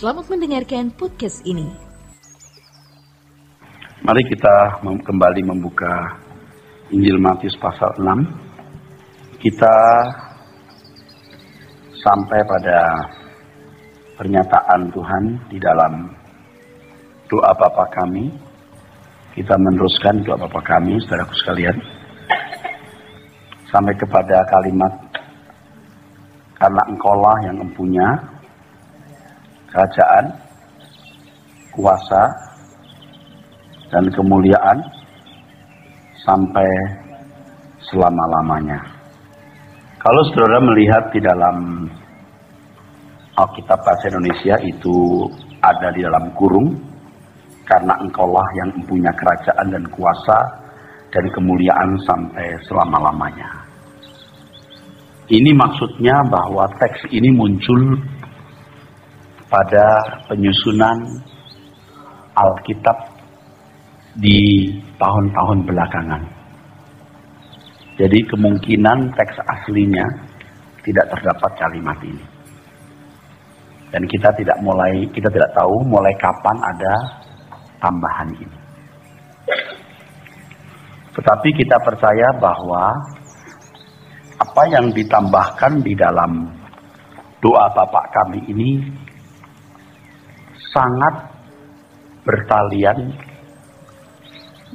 Selamat mendengarkan podcast ini. Mari kita kembali membuka Injil Matius pasal 6. Kita sampai pada pernyataan Tuhan di dalam doa Bapa kami. Kita meneruskan doa Bapa kami, saudaraku sekalian, sampai kepada kalimat, karena Engkaulah yang mempunyai kerajaan, kuasa, dan kemuliaan sampai selama-lamanya. Kalau saudara melihat di dalam Alkitab bahasa Indonesia itu ada di dalam kurung, karena Engkaulah yang mempunyai kerajaan dan kuasa dan kemuliaan sampai selama-lamanya. Ini maksudnya bahwa teks ini muncul pada penyusunan Alkitab di tahun-tahun belakangan. Jadi kemungkinan teks aslinya tidak terdapat kalimat ini. Dan kita tidak tahu mulai kapan ada tambahan ini. Tetapi kita percaya bahwa apa yang ditambahkan di dalam doa Bapa kami ini sangat bertalian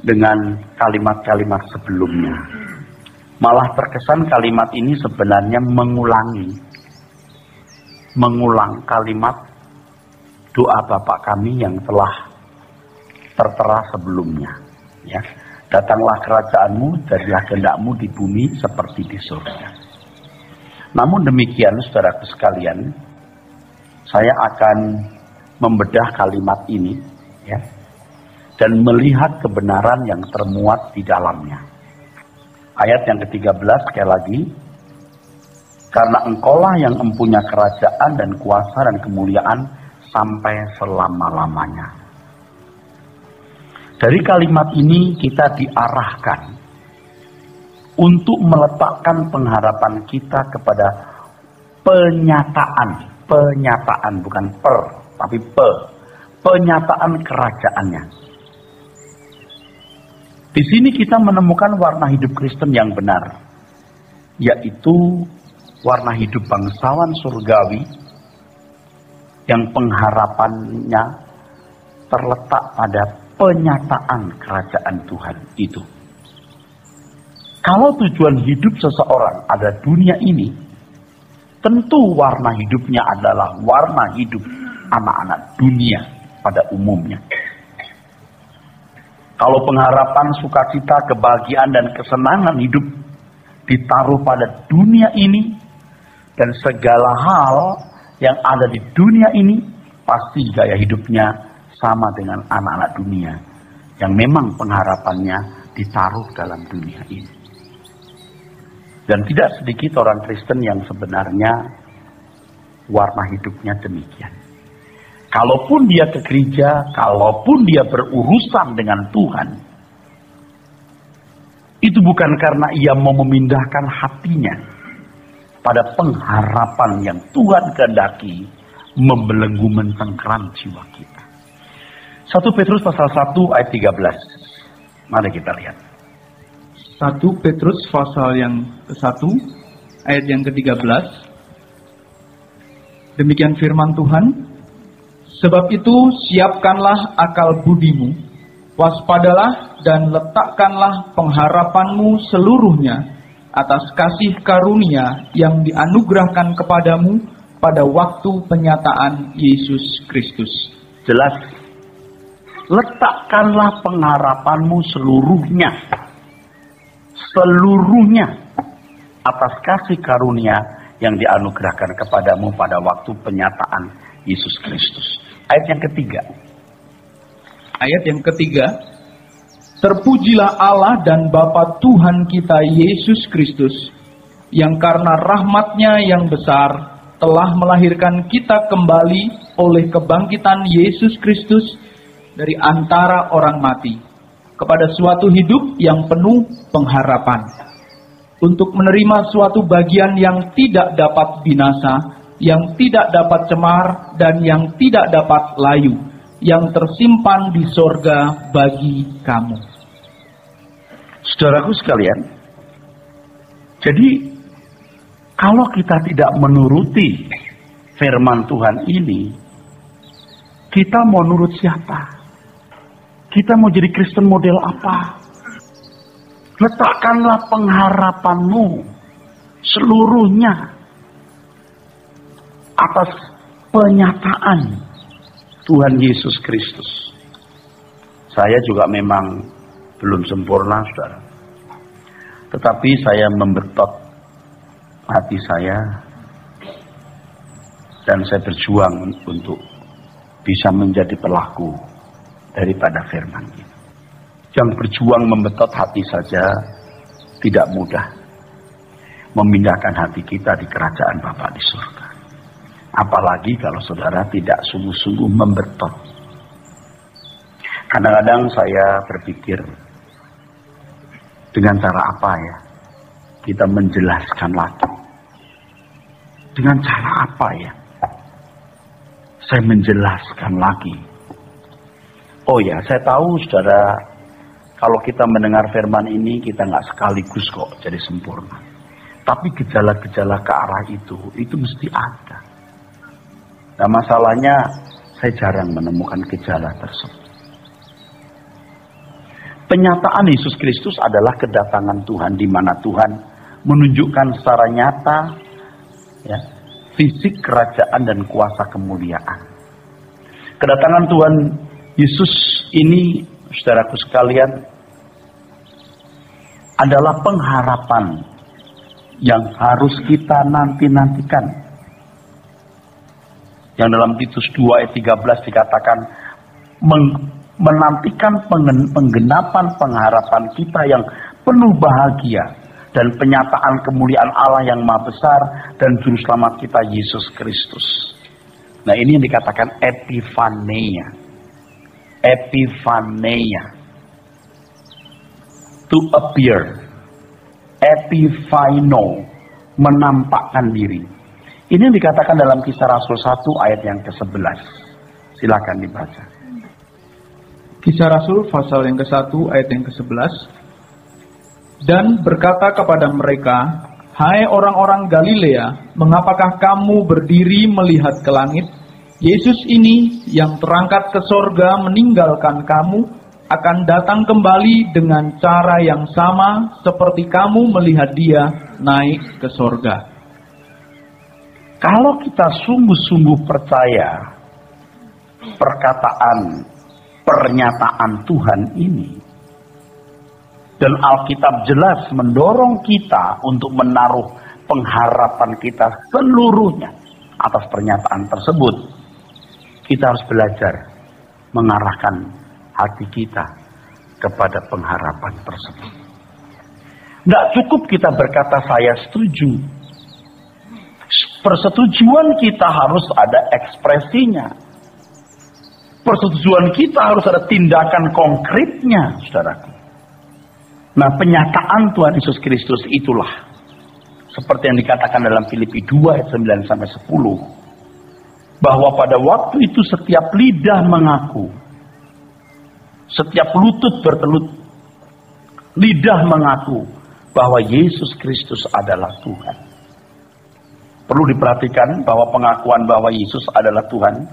dengan kalimat-kalimat sebelumnya. Malah terkesan kalimat ini sebenarnya mengulang kalimat doa Bapa kami yang telah tertera sebelumnya. Ya, datanglah kerajaanmu, jadilah kehendakmu di bumi seperti di surga. Namun demikian, saudaraku sekalian, saya akan membedah kalimat ini, ya, dan melihat kebenaran yang termuat di dalamnya. Ayat yang ke-13 sekali lagi, karena Engkaulah yang mempunyai kerajaan dan kuasa dan kemuliaan sampai selama-lamanya. Dari kalimat ini kita diarahkan untuk meletakkan pengharapan kita kepada penyataan bukan tapi penyataan kerajaannya. Di sini kita menemukan warna hidup Kristen yang benar, yaitu warna hidup bangsawan surgawi yang pengharapannya terletak pada penyataan kerajaan Tuhan itu. Kalau tujuan hidup seseorang ada dunia ini, tentu warna hidupnya adalah warna hidup anak-anak dunia pada umumnya. Kalau pengharapan, sukacita, kebahagiaan, dan kesenangan hidup ditaruh pada dunia ini, dan segala hal yang ada di dunia ini, pasti gaya hidupnya sama dengan anak-anak dunia yang memang pengharapannya ditaruh dalam dunia ini. Dan tidak sedikit orang Kristen yang sebenarnya warna hidupnya demikian. Kalaupun dia ke gereja, kalaupun dia berurusan dengan Tuhan, itu bukan karena ia mau memindahkan hatinya pada pengharapan yang Tuhan kehendaki membelenggu mentenggelam jiwa kita. 1 Petrus pasal 1 ayat 13. Mari kita lihat. 1 Petrus pasal yang ke-1 ayat yang ke-13. Demikian firman Tuhan. Sebab itu siapkanlah akal budimu, waspadalah dan letakkanlah pengharapanmu seluruhnya atas kasih karunia yang dianugerahkan kepadamu pada waktu penyataan Yesus Kristus. Jelas. Letakkanlah pengharapanmu seluruhnya atas kasih karunia yang dianugerahkan kepadamu pada waktu penyataan Yesus Kristus. Ayat yang ketiga. Ayat yang ketiga. Terpujilah Allah dan Bapa Tuhan kita Yesus Kristus, yang karena rahmat-Nya yang besar telah melahirkan kita kembali oleh kebangkitan Yesus Kristus dari antara orang mati, kepada suatu hidup yang penuh pengharapan, untuk menerima suatu bagian yang tidak dapat binasa, yang tidak dapat cemar dan yang tidak dapat layu, yang tersimpan di sorga bagi kamu. Saudaraku sekalian, jadi kalau kita tidak menuruti firman Tuhan ini, kita mau nurut siapa? Kita mau jadi Kristen model apa? Letakkanlah pengharapanmu seluruhnya atas penyataan Tuhan Yesus Kristus. Saya juga memang belum sempurna, saudara. Tetapi saya membetot hati saya dan saya berjuang untuk bisa menjadi pelaku daripada firman ini. Yang berjuang membetot hati saja tidak mudah memindahkan hati kita di kerajaan Bapa di surga. Apalagi kalau saudara tidak sungguh-sungguh membetot. Kadang-kadang saya berpikir, dengan cara apa ya kita menjelaskan lagi? Dengan cara apa ya saya menjelaskan lagi? Oh ya, saya tahu saudara, kalau kita mendengar firman ini, kita nggak sekaligus kok jadi sempurna. Tapi gejala-gejala ke arah itu mesti ada. Nah masalahnya, saya jarang menemukan gejala tersebut. Penyataan Yesus Kristus adalah kedatangan Tuhan, di mana Tuhan menunjukkan secara nyata ya, fisik kerajaan dan kuasa kemuliaan. Kedatangan Tuhan Yesus ini, saudaraku sekalian, adalah pengharapan yang harus kita nanti-nantikan. Yang dalam Titus 2 ayat 13 dikatakan menantikan penggenapan pengharapan kita yang penuh bahagia dan penyataan kemuliaan Allah yang Maha Besar dan Juru Selamat kita Yesus Kristus. Nah ini yang dikatakan epifania. Epifania. To appear. Epifino. Menampakkan diri. Ini yang dikatakan dalam Kisah Rasul 1 ayat yang ke-11. Silakan dibaca. Kisah Rasul pasal yang ke-1 ayat yang ke-11. Dan berkata kepada mereka, "Hai orang-orang Galilea, mengapakah kamu berdiri melihat ke langit? Yesus ini yang terangkat ke sorga meninggalkan kamu, akan datang kembali dengan cara yang sama seperti kamu melihat dia naik ke sorga." Kalau kita sungguh-sungguh percaya pernyataan Tuhan ini, dan Alkitab jelas mendorong kita untuk menaruh pengharapan kita seluruhnya atas pernyataan tersebut, kita harus belajar mengarahkan hati kita kepada pengharapan tersebut. Tidak cukup kita berkata saya setuju. Persetujuan kita harus ada ekspresinya. Persetujuan kita harus ada tindakan konkretnya, saudaraku. Nah, penyataan Tuhan Yesus Kristus itulah seperti yang dikatakan dalam Filipi 2 ayat 9 sampai 10, bahwa pada waktu itu setiap lidah mengaku, setiap lutut bertelut, lidah mengaku bahwa Yesus Kristus adalah Tuhan. Perlu diperhatikan bahwa pengakuan bahwa Yesus adalah Tuhan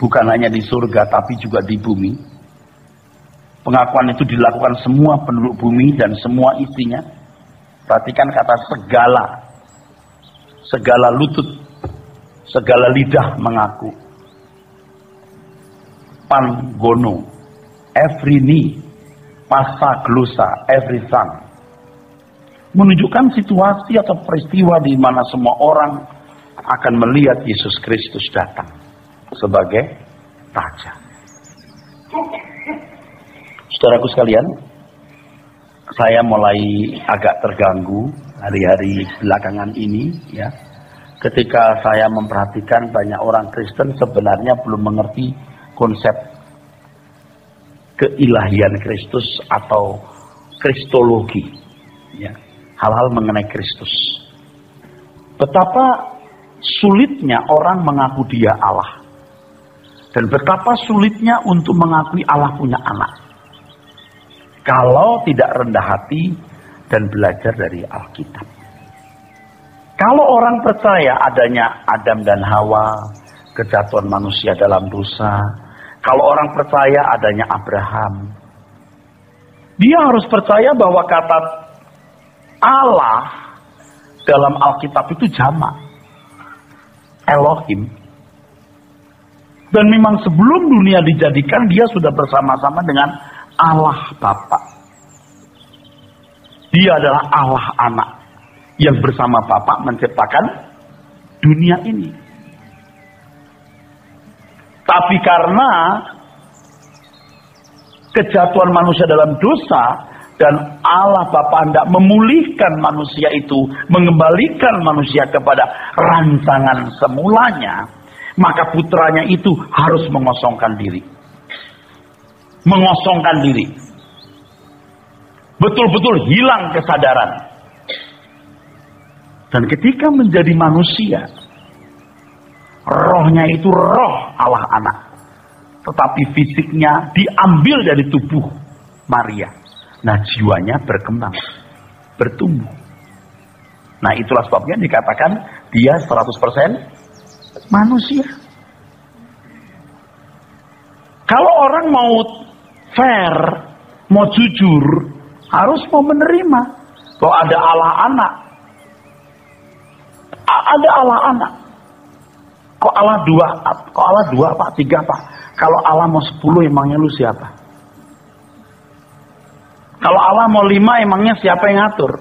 bukan hanya di surga tapi juga di bumi. Pengakuan itu dilakukan semua penduduk bumi dan semua isinya. Perhatikan kata segala. Segala lutut, segala lidah mengaku. Pangono, every knee, pasaglosa, every tongue. Menunjukkan situasi atau peristiwa di mana semua orang akan melihat Yesus Kristus datang sebagai raja. Saudaraku sekalian, saya mulai agak terganggu hari-hari belakangan ini, ya, ketika saya memperhatikan banyak orang Kristen sebenarnya belum mengerti konsep keilahian Kristus atau kristologi, ya, hal-hal mengenai Kristus. Betapa sulitnya orang mengaku dia Allah. Dan betapa sulitnya untuk mengakui Allah punya anak. Kalau tidak rendah hati dan belajar dari Alkitab. Kalau orang percaya adanya Adam dan Hawa, kejatuhan manusia dalam dosa. Kalau orang percaya adanya Abraham, dia harus percaya bahwa kata Allah dalam Alkitab itu jamak, Elohim. Dan memang sebelum dunia dijadikan, dia sudah bersama-sama dengan Allah Bapa. Dia adalah Allah Anak yang bersama Bapa menciptakan dunia ini. Tapi karena kejatuhan manusia dalam dosa dan Allah Bapa hendak memulihkan manusia itu, mengembalikan manusia kepada rancangan semulanya, maka putranya itu harus mengosongkan diri. Mengosongkan diri. Betul-betul hilang kesadaran. Dan ketika menjadi manusia, rohnya itu roh Allah Anak. Tetapi fisiknya diambil dari tubuh Maria. Nah, jiwanya berkembang, bertumbuh. Nah, itulah sebabnya dikatakan dia 100% manusia. Kalau orang mau fair, mau jujur, harus mau menerima bahwa ada Allah Anak. Ada Allah Anak. Kok Allah dua Pak, 3 Pak? Kalau Allah mau 10 emangnya lu siapa? Kalau Allah mau 5 emangnya siapa yang ngatur?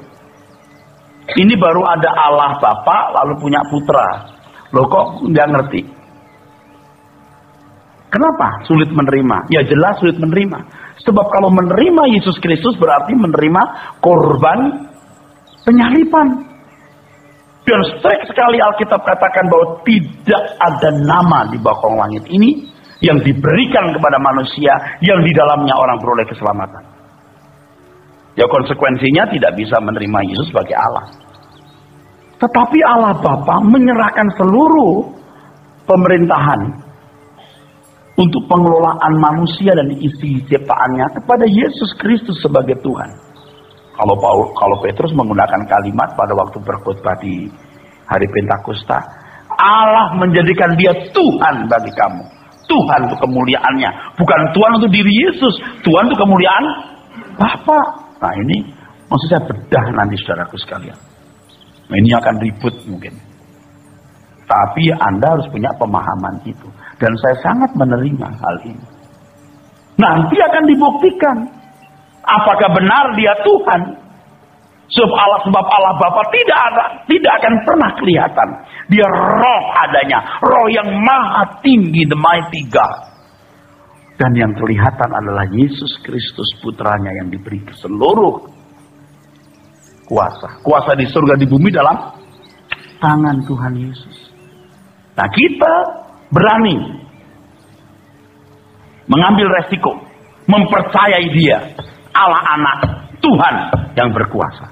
Ini baru ada Allah Bapa lalu punya putra. Loh kok nggak ngerti? Kenapa sulit menerima? Ya jelas sulit menerima. Sebab kalau menerima Yesus Kristus berarti menerima korban penyaliban. Dan strict sekali Alkitab katakan bahwa tidak ada nama di bawah langit ini yang diberikan kepada manusia yang di dalamnya orang beroleh keselamatan. Ya konsekuensinya tidak bisa menerima Yesus sebagai Allah. Tetapi Allah Bapa menyerahkan seluruh pemerintahan untuk pengelolaan manusia dan isi ciptaannya kepada Yesus Kristus sebagai Tuhan. Kalau Petrus menggunakan kalimat pada waktu berkhotbah di hari Pentakosta, Allah menjadikan dia Tuhan bagi kamu. Tuhan untuk kemuliaannya, bukan Tuhan untuk diri Yesus, Tuhan untuk kemuliaan Bapa. Nah ini maksud saya bedah nanti saudaraku sekalian. Nah, ini akan ribut mungkin. Tapi Anda harus punya pemahaman itu. Dan saya sangat menerima hal ini. Nanti akan dibuktikan. Apakah benar dia Tuhan? Sebab Allah Bapa tidak akan pernah kelihatan. Dia roh adanya. Roh yang maha tinggi, the mighty God. Dan yang kelihatan adalah Yesus Kristus putranya yang diberi seluruh kuasa. Kuasa di surga di bumi dalam tangan Tuhan Yesus. Nah kita berani mengambil resiko. Mempercayai dia. Allah Anak Tuhan yang berkuasa.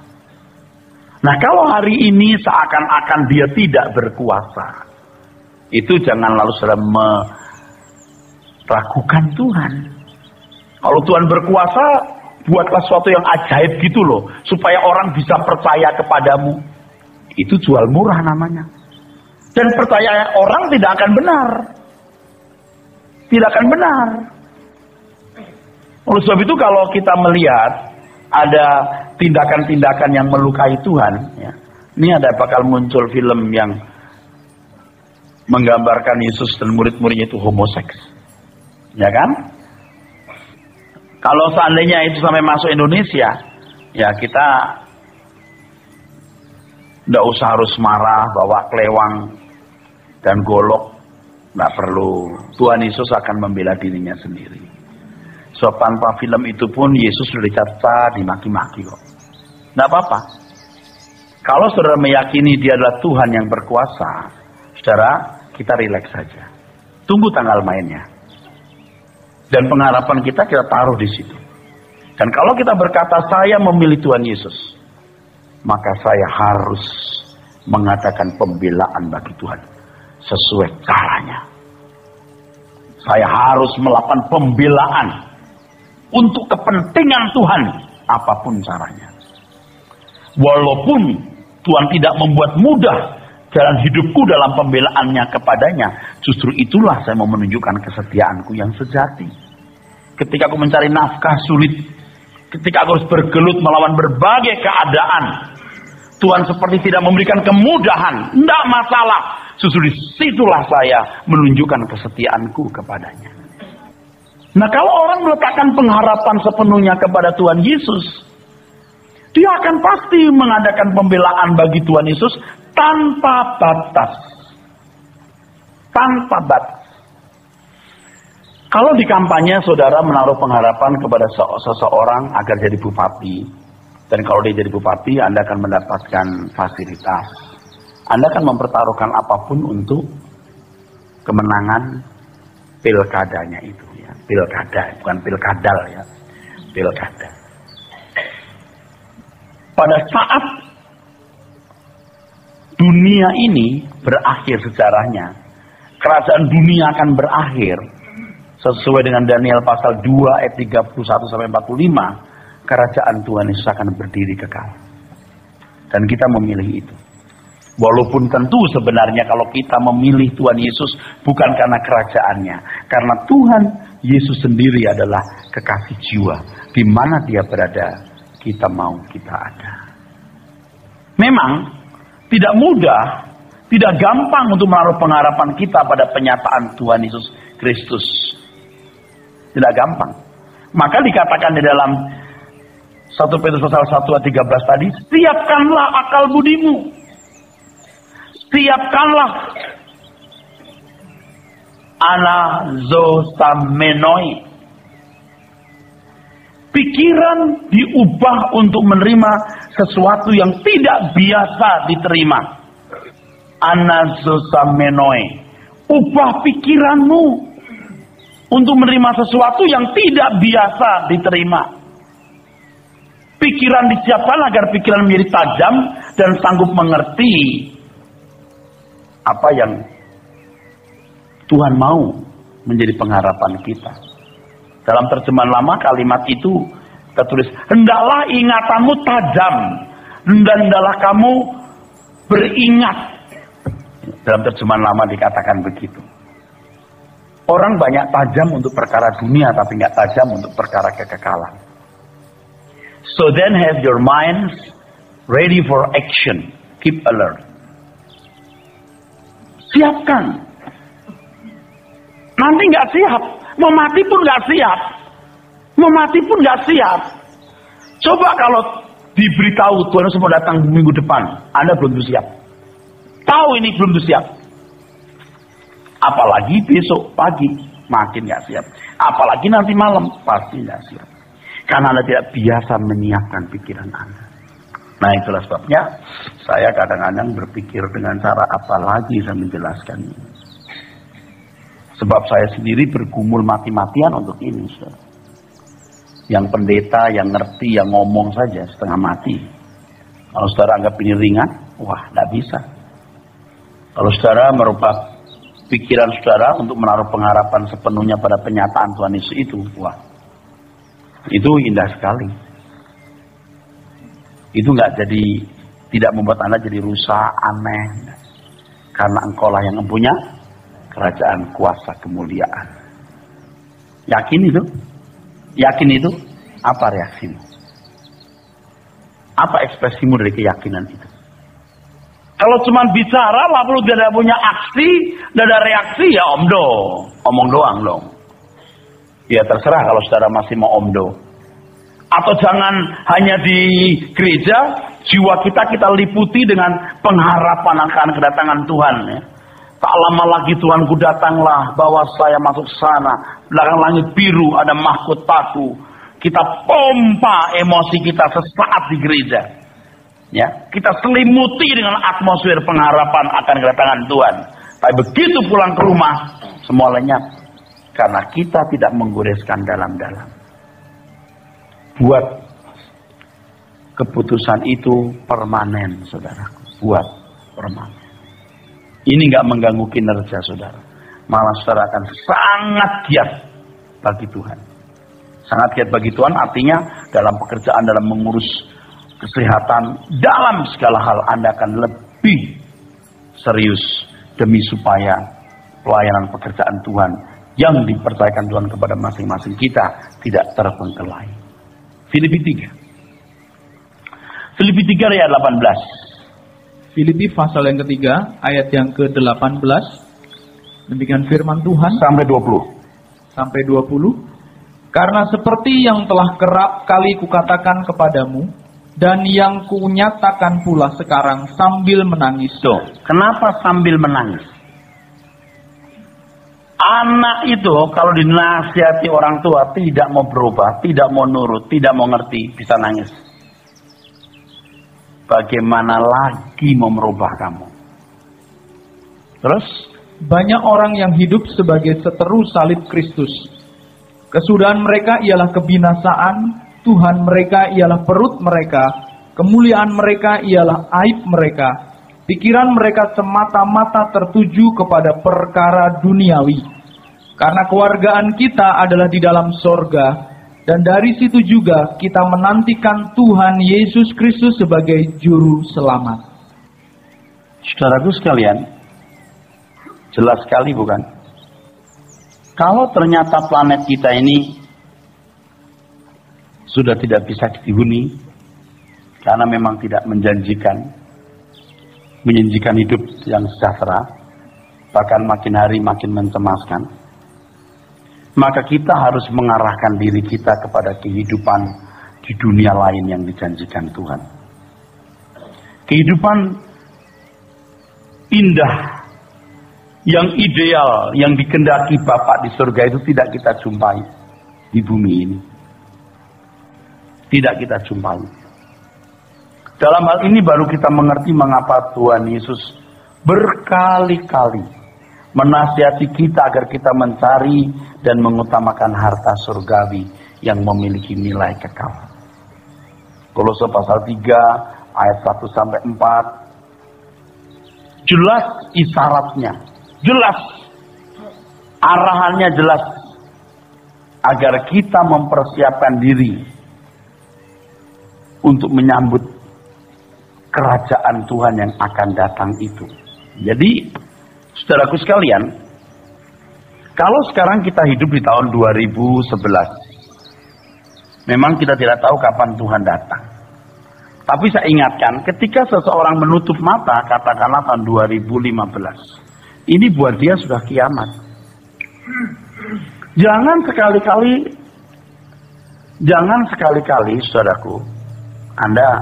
Nah kalau hari ini seakan-akan dia tidak berkuasa, itu jangan lalu saudara meragukan Tuhan. Kalau Tuhan berkuasa, buatlah sesuatu yang ajaib gitu loh, supaya orang bisa percaya kepadamu. Itu jual murah namanya. Dan percaya orang tidak akan benar. Tidak akan benar. Oleh sebab itu kalau kita melihat ada tindakan-tindakan yang melukai Tuhan, ya, ini ada bakal muncul film yang menggambarkan Yesus dan murid-muridnya itu homoseks, ya kan? Kalau seandainya itu sampai masuk Indonesia, ya kita tidak usah harus marah bawa kelewang dan golok, tidak perlu. Tuhan Yesus akan membela dirinya sendiri. So tanpa film itu pun Yesus sudah dicatat, dimaki-maki kok. Tidak apa-apa. Kalau saudara meyakini dia adalah Tuhan yang berkuasa, saudara, kita rileks saja. Tunggu tanggal mainnya. Dan pengharapan kita taruh di situ. Dan kalau kita berkata saya memilih Tuhan Yesus, maka saya harus mengadakan pembelaan bagi Tuhan sesuai caranya. Saya harus melakukan pembelaan untuk kepentingan Tuhan, apapun caranya. Walaupun Tuhan tidak membuat mudah jalan hidupku dalam pembelaannya kepadanya, justru itulah saya mau menunjukkan kesetiaanku yang sejati. Ketika aku mencari nafkah sulit, ketika aku harus bergelut melawan berbagai keadaan, Tuhan seperti tidak memberikan kemudahan, tidak masalah. Justru disitulah saya menunjukkan kesetiaanku kepadanya. Nah, kalau orang meletakkan pengharapan sepenuhnya kepada Tuhan Yesus, dia akan pasti mengadakan pembelaan bagi Tuhan Yesus tanpa batas. Tanpa batas. Kalau di kampanye saudara menaruh pengharapan kepada seseorang agar jadi bupati, dan kalau dia jadi bupati Anda akan mendapatkan fasilitas, Anda akan mempertaruhkan apapun untuk kemenangan pilkadanya itu, ya. Pilkada, bukan pilkadal, ya. Pilkada. Pada saat dunia ini berakhir sejarahnya, kerajaan dunia akan berakhir. Sesuai dengan Daniel pasal 2 ayat 31-45, kerajaan Tuhan Yesus akan berdiri kekal. Dan kita memilih itu. Walaupun tentu sebenarnya kalau kita memilih Tuhan Yesus bukan karena kerajaannya. Karena Tuhan Yesus sendiri adalah kekasih jiwa. Di mana dia berada, kita mau, kita ada. Memang tidak mudah, tidak gampang untuk menaruh pengharapan kita pada penyataan Tuhan Yesus Kristus. Tidak gampang. Maka dikatakan di dalam 1 Petrus pasal 1 ayat 13 tadi, siapkanlah akal budimu. Siapkanlah anazosamenoi. Pikiran diubah untuk menerima sesuatu yang tidak biasa diterima. Anazosamenoi. Ubah pikiranmu untuk menerima sesuatu yang tidak biasa diterima. Pikiran disiapkan agar pikiran menjadi tajam dan sanggup mengerti apa yang Tuhan mau menjadi pengharapan kita. Dalam terjemahan lama kalimat itu tertulis, hendaklah ingatanmu tajam dan hendaklah kamu beringat. Dalam terjemahan lama dikatakan begitu. Orang banyak tajam untuk perkara dunia, tapi nggak tajam untuk perkara kekekalan. So then have your minds ready for action. Keep alert. Siapkan. Nanti nggak siap. Mau mati pun nggak siap. Mau mati pun nggak siap. Coba kalau diberitahu Tuhan Yesus mau datang minggu depan, Anda belum siap. Tahu ini belum siap. Apalagi besok pagi, makin gak siap. Apalagi nanti malam, pasti gak siap. Karena Anda tidak biasa menyiapkan pikiran Anda. Nah, itulah sebabnya saya kadang-kadang berpikir dengan cara apa lagi saya menjelaskan ini. Sebab saya sendiri bergumul mati-matian untuk ini. Yang pendeta, yang ngerti, yang ngomong saja setengah mati. Kalau saudara anggap ini ringan, wah, gak bisa. Kalau saudara merubah pikiran saudara untuk menaruh pengharapan sepenuhnya pada penyataan Tuhan Yesus itu, wah, itu indah sekali. Itu nggak jadi, tidak membuat Anda jadi rusak, aneh, karena engkaulah yang mempunyai kerajaan, kuasa, kemuliaan. Yakin itu? Yakin itu? Apa reaksimu? Apa ekspresimu dari keyakinan itu? Kalau cuma bicara lalu tidak punya aksi, tidak ada reaksi, ya omdo, omong doang dong. Ya terserah kalau saudara masih mau omdo. Atau jangan hanya di gereja, jiwa kita liputi dengan pengharapan akan kedatangan Tuhan. Ya. Tak lama lagi Tuhanku datanglah, bawa saya masuk sana, belakang langit biru ada mahkotaku. Kita pompa emosi kita sesaat di gereja. Ya, kita selimuti dengan atmosfer pengharapan akan kedatangan Tuhan. Tapi begitu pulang ke rumah, semua lenyap. Karena kita tidak menggoreskan dalam-dalam. Buat keputusan itu permanen, saudaraku. Buat. permanen. Ini nggak mengganggu kinerja saudara. Malah saudara akan sangat giat bagi Tuhan. Sangat giat bagi Tuhan artinya dalam pekerjaan, dalam mengurus kesehatan, dalam segala hal Anda akan lebih serius demi supaya pelayanan pekerjaan Tuhan yang dipercayakan Tuhan kepada masing-masing kita tidak terbengkelai. Filipi 3. Filipi 3 ayat 18. Filipi pasal yang ketiga, ayat yang ke-18. Demikian firman Tuhan. Sampai 20. Sampai 20. Karena seperti yang telah kerap kali kukatakan kepadamu, dan yang kunyatakan pula sekarang sambil menangis. Kenapa sambil menangis? Anak itu kalau dinasihati orang tua tidak mau berubah, tidak mau nurut, tidak mau ngerti, bisa nangis. Bagaimana lagi mau merubah kamu? Terus? Banyak orang yang hidup sebagai seteru salib Kristus. Kesudahan mereka ialah kebinasaan, Tuhan mereka ialah perut mereka, kemuliaan mereka ialah aib mereka. Pikiran mereka semata-mata tertuju kepada perkara duniawi. Karena kewargaan kita adalah di dalam sorga, dan dari situ juga kita menantikan Tuhan Yesus Kristus sebagai juru selamat. Saudaraku sekalian, jelas sekali bukan? Kalau ternyata planet kita ini sudah tidak bisa dihuni karena memang tidak menjanjikan hidup yang sejahtera, bahkan makin hari makin mencemaskan, maka kita harus mengarahkan diri kita kepada kehidupan di dunia lain yang dijanjikan Tuhan. Kehidupan indah, yang ideal, yang dikehendaki Bapa di surga itu tidak kita jumpai di bumi ini. Tidak kita jumpai. Dalam hal ini baru kita mengerti mengapa Tuhan Yesus berkali-kali menasihati kita agar kita mencari dan mengutamakan harta surgawi yang memiliki nilai kekal. Kolose pasal 3 ayat 1 sampai 4. Jelas isyaratnya, jelas arahannya, jelas agar kita mempersiapkan diri untuk menyambut kerajaan Tuhan yang akan datang itu. Jadi, saudaraku sekalian, kalau sekarang kita hidup di tahun 2011, memang kita tidak tahu kapan Tuhan datang. Tapi saya ingatkan, ketika seseorang menutup mata, katakanlah tahun 2015, ini buat dia sudah kiamat. Jangan sekali-kali, saudaraku, Anda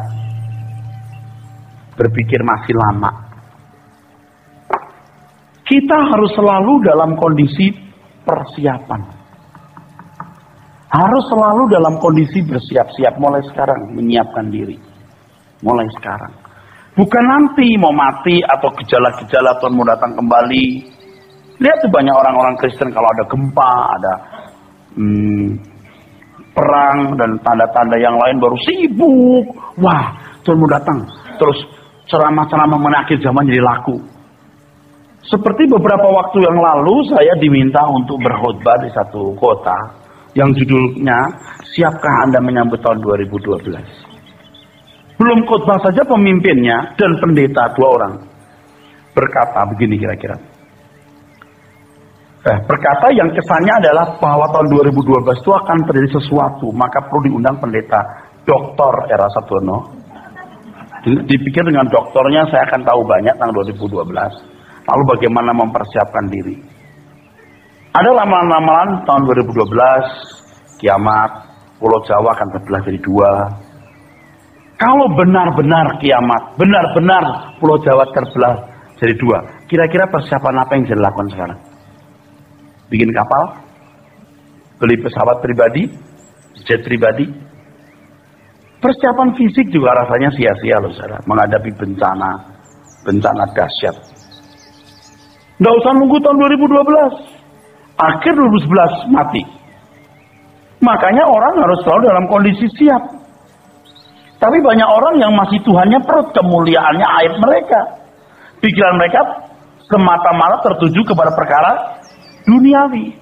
berpikir masih lama. Kita harus selalu dalam kondisi persiapan. Harus selalu dalam kondisi bersiap-siap mulai sekarang, menyiapkan diri. Mulai sekarang. Bukan nanti mau mati atau gejala-gejala Tuhan mau datang kembali. Lihat tuh banyak orang-orang Kristen kalau ada gempa, ada perang dan tanda-tanda yang lain baru sibuk. Wah, Tuhan mau datang. Terus ceramah-ceramah mengakhir zaman jadi laku. Seperti beberapa waktu yang lalu saya diminta untuk berkhotbah di satu kota yang judulnya Siapkah Anda Menyambut Tahun 2012? Belum khotbah saja pemimpinnya dan pendeta 2 orang berkata begini kira-kira. Berkata yang kesannya adalah bahwa tahun 2012 itu akan terjadi sesuatu, maka perlu diundang pendeta Dr. Era Sadono. Dipikir dengan doktornya saya akan tahu banyak tentang 2012. Lalu bagaimana mempersiapkan diri. Ada ramalan-ramalan tahun 2012, kiamat, Pulau Jawa akan terbelah jadi 2. Kalau benar-benar kiamat, benar-benar Pulau Jawa terbelah jadi 2, kira-kira persiapan apa yang bisa dilakukan sekarang? Bikin kapal? Beli pesawat pribadi? Jet pribadi? Persiapan fisik juga rasanya sia-sia loh saudara, menghadapi bencana dahsyat. Nggak usah nunggu tahun 2012. Akhir 2011 mati. Makanya orang harus selalu dalam kondisi siap. Tapi banyak orang yang masih Tuhannya perut, kemuliaannya aib mereka. Pikiran mereka semata-mata tertuju kepada perkara duniawi.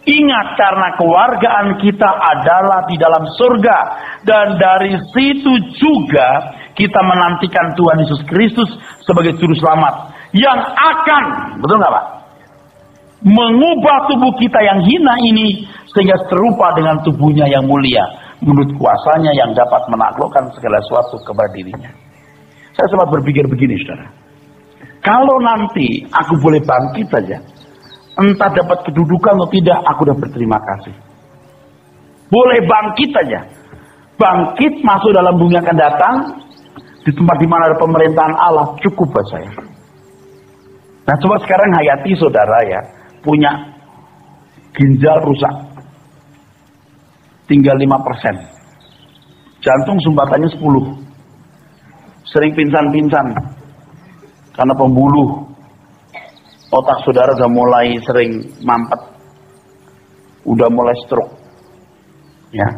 Ingat, karena kewargaan kita adalah di dalam surga, dan dari situ juga kita menantikan Tuhan Yesus Kristus sebagai juru selamat yang akan, betul nggak Pak, mengubah tubuh kita yang hina ini sehingga serupa dengan tubuhnya yang mulia menurut kuasanya yang dapat menaklukkan segala sesuatu kepada dirinya. Saya sempat berpikir begini, saudara. Kalau nanti aku boleh bangkit saja, entah dapat kedudukan atau tidak, aku sudah berterima kasih. Boleh bangkit saja, bangkit masuk dalam bumi yang akan datang, di tempat di mana ada pemerintahan Allah, cukup buat saya. Nah, coba sekarang hayati saudara ya, punya ginjal rusak, tinggal 5%, jantung sumbatannya 10, sering pingsan-pingsan karena pembuluh otak saudara udah mulai sering mampet, udah mulai stroke, ya,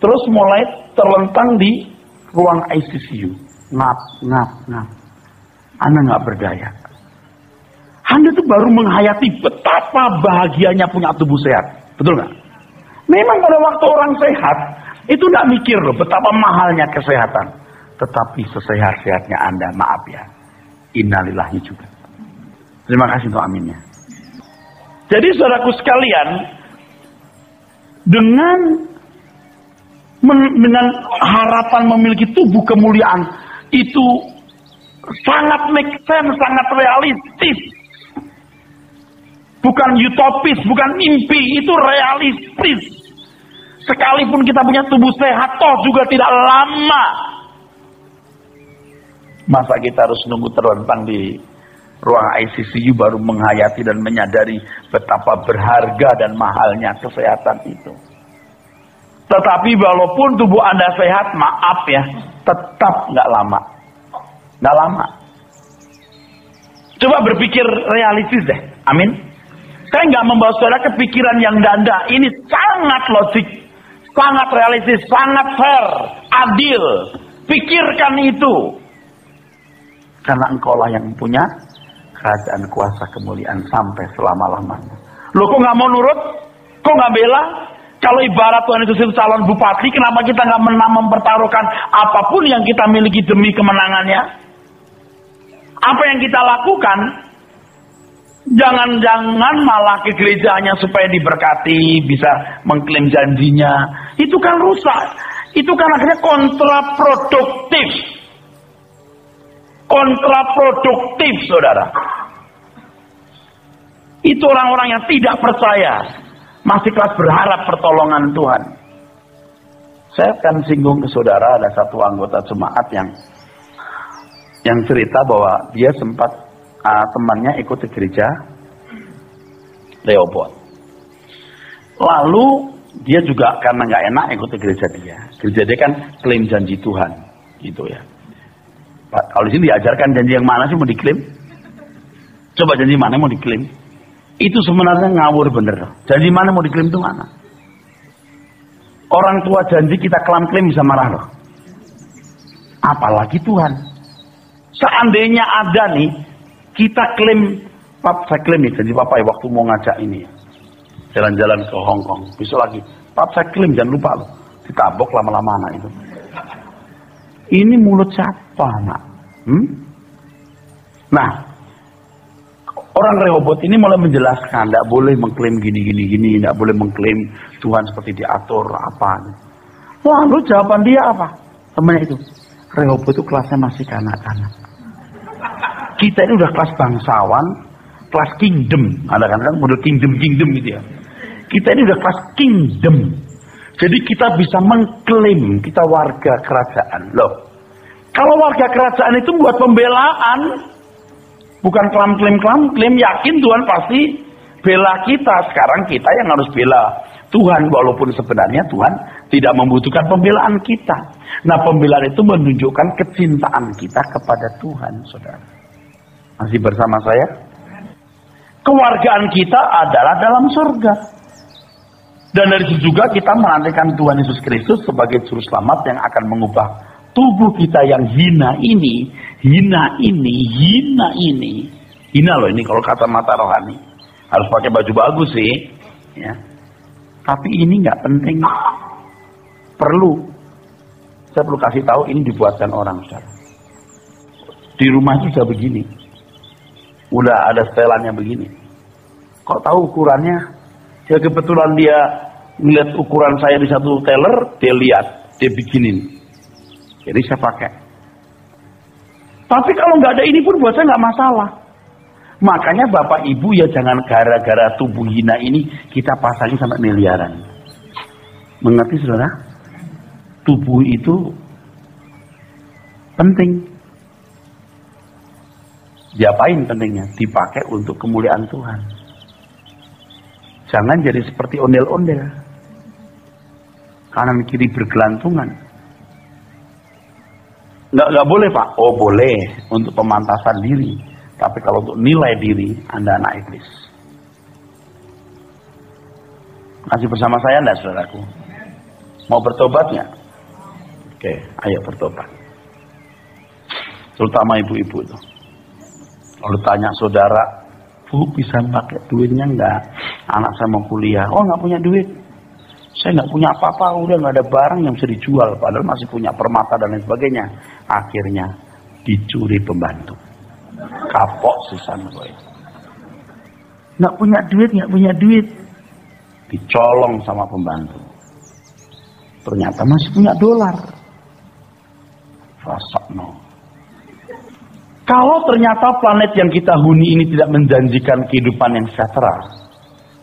terus mulai terlentang di ruang ICU, ngap. Anda nggak berdaya. Anda tuh baru menghayati betapa bahagianya punya tubuh sehat, betul nggak? Memang pada waktu orang sehat itu nggak mikir loh betapa mahalnya kesehatan, tetapi sesehat-sehatnya Anda, maaf ya, innalillahi juga. Terima kasih untuk aminnya. Jadi saudaraku sekalian, dengan harapan memiliki tubuh kemuliaan itu sangat make sense, sangat realistis. Bukan utopis, bukan mimpi, itu realistis. Sekalipun kita punya tubuh sehat, toh juga tidak lama. Masa kita harus nunggu terlentang di ruang ICU baru menghayati dan menyadari betapa berharga dan mahalnya kesehatan itu. Tetapi walaupun tubuh Anda sehat, maaf ya, tetap nggak lama. Nggak lama. Coba berpikir realistis deh, amin. Saya nggak membawa saudara ke pikiran yang ganda. Ini sangat logik, sangat realistis, sangat fair, adil. Pikirkan itu. Karena engkaulah yang punya kerajaan, kuasa, kemuliaan sampai selama-lamanya. Loh, kok nggak mau nurut? Kok nggak bela? Kalau ibarat Tuhan Yesus itu calon bupati, kenapa kita nggak mempertaruhkan apapun yang kita miliki demi kemenangannya? Apa yang kita lakukan? Jangan-jangan malah ke gerejanya supaya diberkati, bisa mengklaim janjinya. Itu kan rusak. Itu kan akhirnya kontraproduktif. Kontraproduktif, saudara. Itu orang-orang yang tidak percaya, masih kelas berharap pertolongan Tuhan. Saya akan singgung ke saudara, ada satu anggota jemaat yang cerita bahwa dia sempat temannya ikut ke gereja Rehoboth. Lalu dia juga karena nggak enak ikut ke gereja dia. Gereja dia kan klaim janji Tuhan, gitu ya. Pak, kalau di sini diajarkan janji yang mana sih mau diklaim? Coba janji mana mau diklaim? Itu sebenarnya ngawur bener. Janji mana mau diklaim itu mana? Orang tua janji kita klaim bisa marah loh. Apalagi Tuhan. Seandainya ada nih, kita klaim, Pap, saya klaim nih janji Papa ya waktu mau ngajak ini ya, jalan-jalan ke Hong Kong. Besok lagi, Pap, saya klaim jangan lupa loh. Ditabok lama-lama anak itu. Ini mulut siapa, nak? Nah, orang Rehoboth ini mulai menjelaskan, tidak boleh mengklaim gini, tidak boleh mengklaim Tuhan seperti diatur apa. Lalu jawaban dia apa? Temannya itu, Rehoboth itu kelasnya masih kanak-kanak. Kita ini udah kelas bangsawan, kelas kingdom. Ada kan model kingdom gitu ya. Kita ini udah kelas kingdom. Jadi kita bisa mengklaim kita warga kerajaan. Loh, kalau warga kerajaan itu buat pembelaan, bukan klaim, yakin Tuhan pasti bela kita. Sekarang kita yang harus bela Tuhan, walaupun sebenarnya Tuhan tidak membutuhkan pembelaan kita. Nah, pembelaan itu menunjukkan kecintaan kita kepada Tuhan, saudara. Masih bersama saya? Kewargaan kita adalah dalam surga. Dan dari situ juga kita menantikan Tuhan Yesus Kristus sebagai juru selamat yang akan mengubah tubuh kita yang hina ini, hina loh ini kalau kata mata rohani. Harus pakai baju bagus sih, ya. Tapi ini nggak penting. Saya perlu kasih tahu ini dibuatkan orang, saudara. Di rumah juga begini. Udah ada setelannya begini. Kok tahu ukurannya? Ya kebetulan dia melihat ukuran saya di satu teller, dia lihat, dia bikinin. Jadi saya pakai. Tapi kalau nggak ada ini pun buat saya nggak masalah. Makanya Bapak Ibu ya jangan gara-gara tubuh hina ini kita pasangin sampai miliaran. Mengerti saudara? Tubuh itu penting. Diapain pentingnya? Dipakai untuk kemuliaan Tuhan. Jangan jadi seperti ondel-ondel. Kanan kiri bergelantungan. Nggak boleh Pak. Oh boleh untuk pemantasan diri. Tapi kalau untuk nilai diri, Anda anak iblis. Masih bersama saya enggak saudaraku? Mau bertobat nggak? Oke, ayo bertobat. Terutama ibu-ibu itu. Kalau tanya saudara, Bu bisa pakai duitnya enggak? Anak saya mau kuliah. Oh nggak punya duit. Saya nggak punya apa-apa, udah nggak ada barang yang bisa dijual. Padahal masih punya permata dan lain sebagainya. Akhirnya dicuri pembantu. Kapok sisanya boy. Nggak punya duit. Dicolong sama pembantu. Ternyata masih punya dolar. Fasakno. Kalau ternyata planet yang kita huni ini tidak menjanjikan kehidupan yang sejahtera,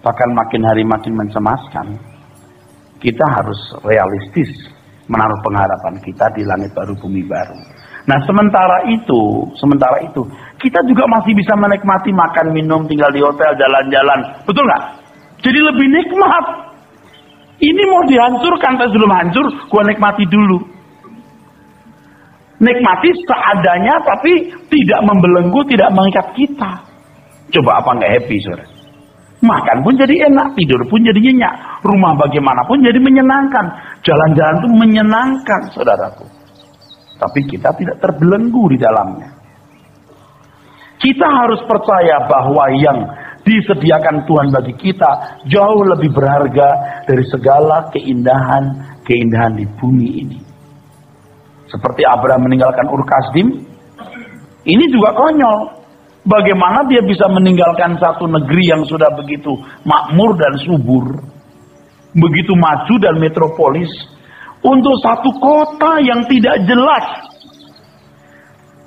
bahkan makin hari makin mencemaskan, kita harus realistis menaruh pengharapan kita di langit baru bumi baru. Nah sementara itu kita juga masih bisa menikmati makan minum, tinggal di hotel, jalan-jalan, betul nggak? Jadi lebih nikmat. Ini mau dihancurkan, tapi sebelum hancur, gua nikmati dulu. Nikmati seadanya, tapi tidak membelenggu, tidak mengikat kita. Coba apa nggak happy, saudara? Makan pun jadi enak, tidur pun jadi nyenyak, rumah bagaimanapun jadi menyenangkan, jalan-jalan itu menyenangkan, saudaraku. Tapi kita tidak terbelenggu di dalamnya. Kita harus percaya bahwa yang disediakan Tuhan bagi kita jauh lebih berharga dari segala keindahan di bumi ini. Seperti Abraham meninggalkan Ur Kasdim, ini juga konyol. Bagaimana dia bisa meninggalkan satu negeri yang sudah begitu makmur dan subur, begitu maju dan metropolis, untuk satu kota yang tidak jelas.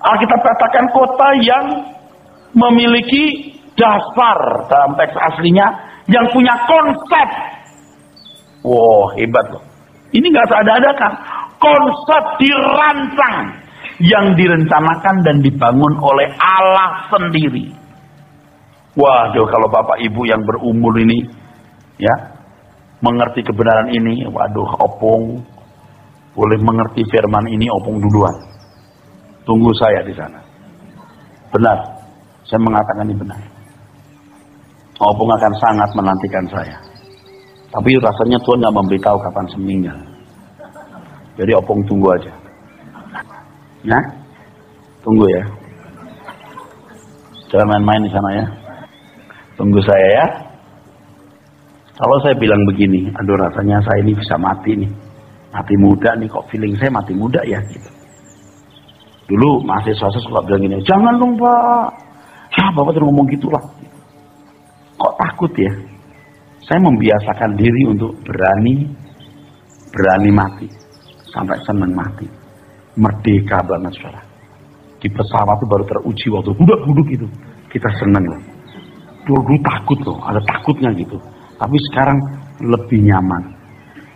Alkitab katakan kota yang memiliki dasar dalam teks aslinya, yang punya konsep. Wow, hebat loh. Ini nggak seada-adakan. Konsep dirancang, yang direncanakan dan dibangun oleh Allah sendiri. Waduh, kalau Bapak Ibu yang berumur ini, ya, mengerti kebenaran ini, waduh, opung boleh mengerti firman ini, opung duluan. Tunggu saya di sana. Benar, saya mengatakan ini benar. Opung akan sangat menantikan saya. Tapi rasanya Tuhan nggak memberitahu kapan saya meninggal. Jadi opung tunggu aja. Ya, tunggu ya. Jangan main-main di sana ya. Tunggu saya ya. Kalau saya bilang begini, aduh rasanya saya ini bisa mati nih. Mati muda nih, kok feeling saya mati muda ya gitu. Dulu mahasiswa saya suka bilang gini, jangan dong Pak. Ya Bapak terus ngomong gitulah. Kok takut ya? Saya membiasakan diri untuk berani mati. Sampai senang mati. Merdeka banget saudara. Di pesawat itu baru teruji waktu duduk itu. Kita senang loh. Dulu takut loh, ada takutnya gitu. Tapi sekarang lebih nyaman.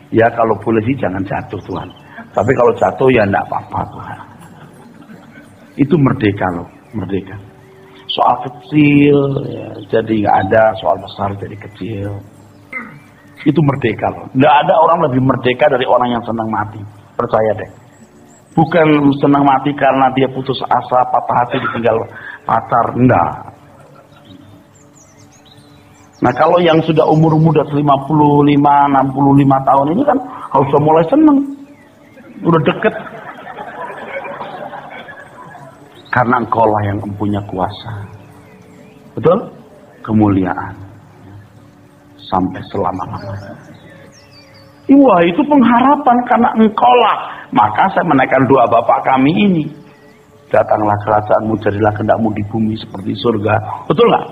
Ya kalau boleh sih jangan jatuh Tuhan. Tapi kalau jatuh ya enggak apa-apa Tuhan. Itu merdeka loh, merdeka. Soal kecil ya, jadi nggak ada, soal besar jadi kecil. Itu merdeka loh. Nggak ada orang lebih merdeka dari orang yang senang mati. Percaya deh. Bukan senang mati karena dia putus asa, patah hati, ditinggal pacar. Enggak. Nah kalau yang sudah umur muda 55, 65 tahun ini kan harus mulai seneng. Udah deket. Karena Engkaulah yang mempunyai kuasa. Betul? Kemuliaan sampai selama-lamanya. Wah, itu pengharapan karena Engkaulah. Maka saya menaikkan doa Bapa kami ini. Datanglah kerajaanmu, jadilah kehendak-mu di bumi seperti surga. Betul nggak?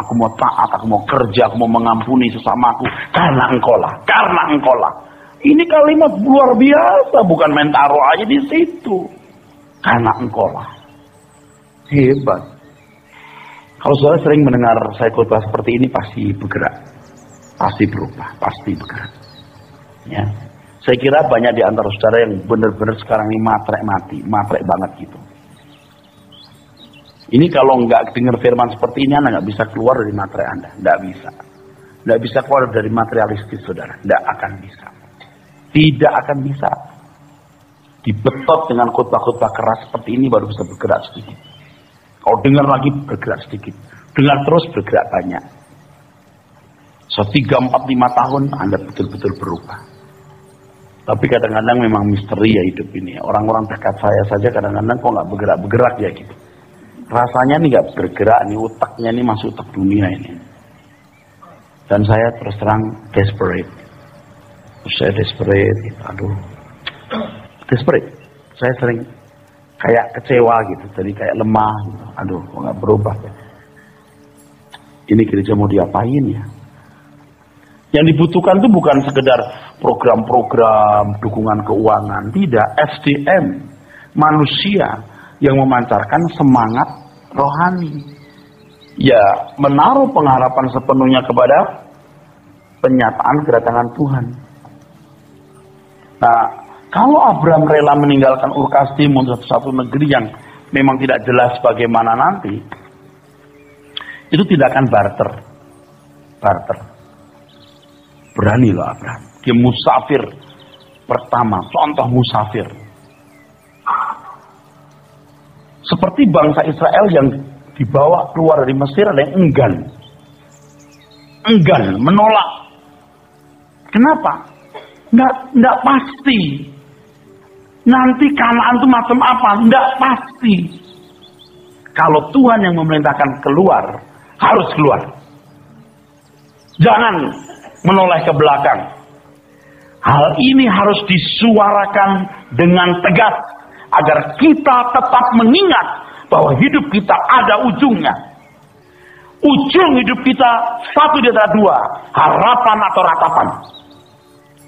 Aku mau taat, aku mau kerja, aku mau mengampuni sesamaku. Karena Engkaulah, karena Engkaulah. Ini kalimat luar biasa, bukan main taruh aja di situ. Karena Engkaulah. Hebat. Kalau saudara sering mendengar saya khotbah seperti ini, pasti bergerak. Pasti berubah, pasti bergerak. Ya. Saya kira banyak di antara saudara yang benar-benar sekarang ini matrek mati, matrek banget gitu. Ini kalau nggak dengar firman seperti ini, Anda nggak bisa keluar dari matrek Anda. Nggak bisa. Nggak bisa keluar dari materialistis, saudara. Nggak akan bisa. Tidak akan bisa. Dibetot dengan khotbah-khotbah keras seperti ini baru bisa bergerak sedikit. Kalau dengar lagi bergerak sedikit. Dengar terus bergerak banyak. So 3, 4, 5 tahun Anda betul-betul berubah. Tapi kadang-kadang memang misteri ya hidup ini. Orang-orang dekat saya saja kadang-kadang kok nggak bergerak-bergerak ya gitu. Rasanya nih nggak bergerak nih, otaknya nih masuk otak dunia ini. Dan saya terus terang desperate. Saya desperate gitu. Aduh. Desperate. Saya sering kayak kecewa gitu. Jadi kayak lemah gitu. Aduh, kok nggak berubah ya. Ini gereja mau diapain ya? Yang dibutuhkan itu bukan sekedar program-program dukungan keuangan, tidak, SDM, manusia yang memancarkan semangat rohani. Ya, menaruh pengharapan sepenuhnya kepada penyataan kedatangan Tuhan. Nah, kalau Abraham rela meninggalkan Ur Kasdim untuk satu negeri yang memang tidak jelas bagaimana nanti, itu tidak akan barter. Berani loh Abraham. Dia musafir pertama, contoh musafir. Seperti bangsa Israel yang dibawa keluar dari Mesir, ada yang enggan, menolak. Kenapa? Nggak pasti. Nanti Kanaan itu macam apa? Nggak pasti. Kalau Tuhan yang memerintahkan keluar, harus keluar. Jangan menoleh ke belakang. Hal ini harus disuarakan dengan tegas agar kita tetap mengingat bahwa hidup kita ada ujungnya. Ujung hidup kita satu di antara dua, harapan atau ratapan.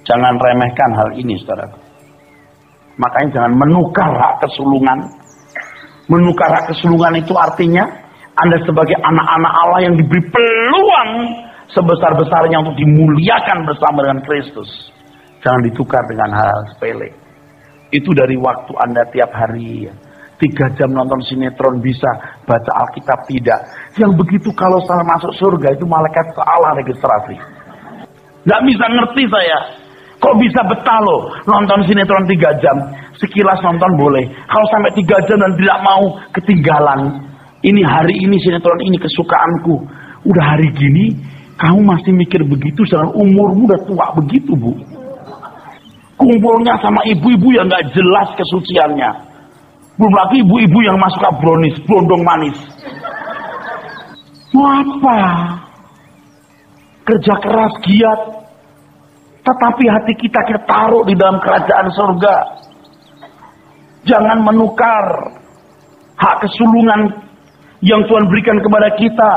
Jangan remehkan hal ini, saudara. Makanya jangan menukar hak kesulungan. Menukar hak kesulungan itu artinya Anda sebagai anak-anak Allah yang diberi peluang sebesar-besarnya untuk dimuliakan bersama dengan Kristus. Jangan ditukar dengan hal sepele. Itu dari waktu Anda tiap hari 3 jam nonton sinetron bisa, baca Alkitab tidak. Yang begitu kalau saya masuk surga itu malaikat salah registrasi. Nggak bisa ngerti saya. Kok bisa betah loh nonton sinetron 3 jam. Sekilas nonton boleh. Kalau sampai 3 jam dan tidak mau ketinggalan. Ini hari ini sinetron ini kesukaanku. Udah hari gini kamu masih mikir begitu, sedangkan umurmu udah tua begitu, Bu. Kumpulnya sama ibu-ibu yang nggak jelas kesuciannya. Belum lagi ibu-ibu yang masuk brownies, blondong manis. Mau apa? Kerja keras giat, tetapi hati kita taruh di dalam kerajaan surga. Jangan menukar hak kesulungan yang Tuhan berikan kepada kita.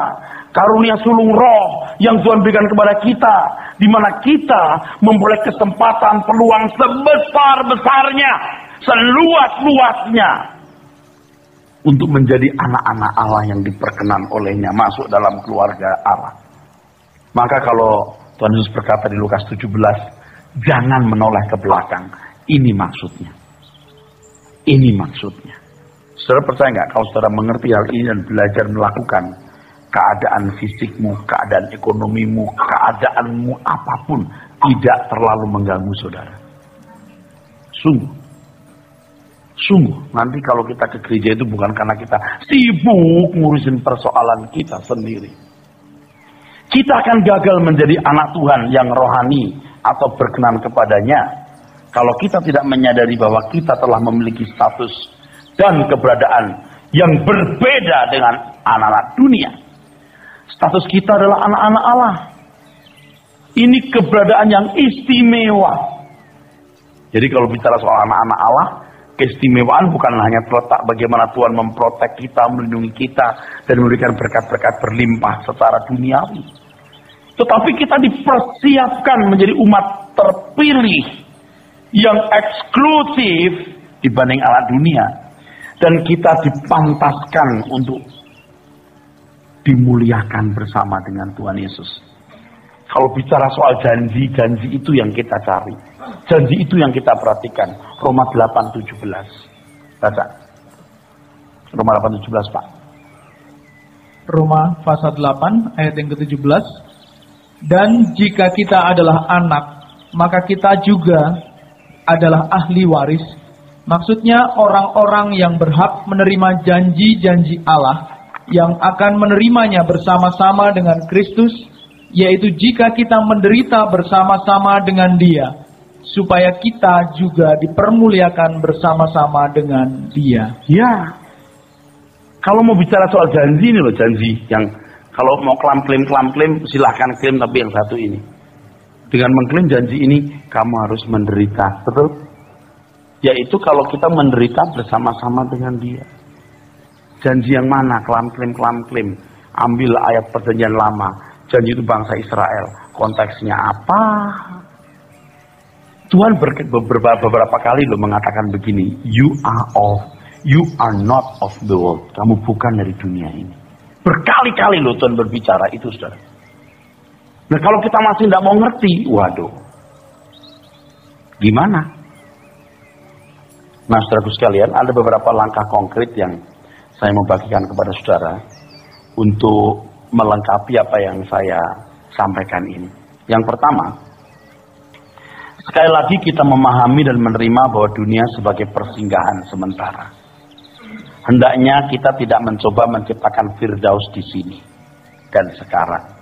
Karunia sulung roh yang Tuhan berikan kepada kita, di mana kita memperoleh kesempatan, peluang sebesar-besarnya, seluas-luasnya untuk menjadi anak-anak Allah yang diperkenan olehnya masuk dalam keluarga Allah. Maka kalau Tuhan Yesus berkata di Lukas 17, jangan menoleh ke belakang. Ini maksudnya. Ini maksudnya. Saudara percaya nggak kalau saudara mengerti hal ini dan belajar melakukan, keadaan fisikmu, keadaan ekonomimu, keadaanmu apapun tidak terlalu mengganggu saudara. Sungguh, nanti kalau kita ke gereja itu bukan karena kita sibuk ngurusin persoalan kita sendiri. Kita akan gagal menjadi anak Tuhan yang rohani atau berkenan kepadanya kalau kita tidak menyadari bahwa kita telah memiliki status dan keberadaan yang berbeda dengan anak-anak dunia. Status kita adalah anak-anak Allah. Ini keberadaan yang istimewa. Jadi kalau bicara soal anak-anak Allah, keistimewaan bukan hanya terletak bagaimana Tuhan memprotek kita, melindungi kita, dan memberikan berkat-berkat berlimpah secara duniawi. Tetapi kita dipersiapkan menjadi umat terpilih yang eksklusif dibanding anak dunia. Dan kita dipantaskan untuk dimuliakan bersama dengan Tuhan Yesus. Kalau bicara soal janji-janji itu yang kita cari. Janji itu yang kita perhatikan. Roma 8:17. Baca. Roma 8:17, Pak. Roma pasal 8 ayat yang ke-17. Dan jika kita adalah anak, maka kita juga adalah ahli waris. Maksudnya orang-orang yang berhak menerima janji-janji Allah yang akan menerimanya bersama-sama dengan Kristus, yaitu jika kita menderita bersama-sama dengan Dia, supaya kita juga dipermuliakan bersama-sama dengan Dia. Ya, kalau mau bicara soal janji ini loh, janji yang kalau mau klaim silahkan klaim, tapi yang satu ini. Dengan mengklaim janji ini, kamu harus menderita, betul? Yaitu kalau kita menderita bersama-sama dengan Dia. Janji yang mana? Klaim. Ambil ayat perjanjian lama. Janji itu bangsa Israel. Konteksnya apa? Tuhan beberapa kali loh mengatakan begini. You are not of the world. Kamu bukan dari dunia ini. Berkali-kali loh Tuhan berbicara itu, saudara. Nah kalau kita masih tidak mau ngerti, waduh. Gimana? Nah saudaraku sekalian, ada beberapa langkah konkret yang saya mau bagikan kepada saudara untuk melengkapi apa yang saya sampaikan ini. Yang pertama, sekali lagi kita memahami dan menerima bahwa dunia sebagai persinggahan sementara. Hendaknya kita tidak mencoba menciptakan Firdaus di sini dan sekarang.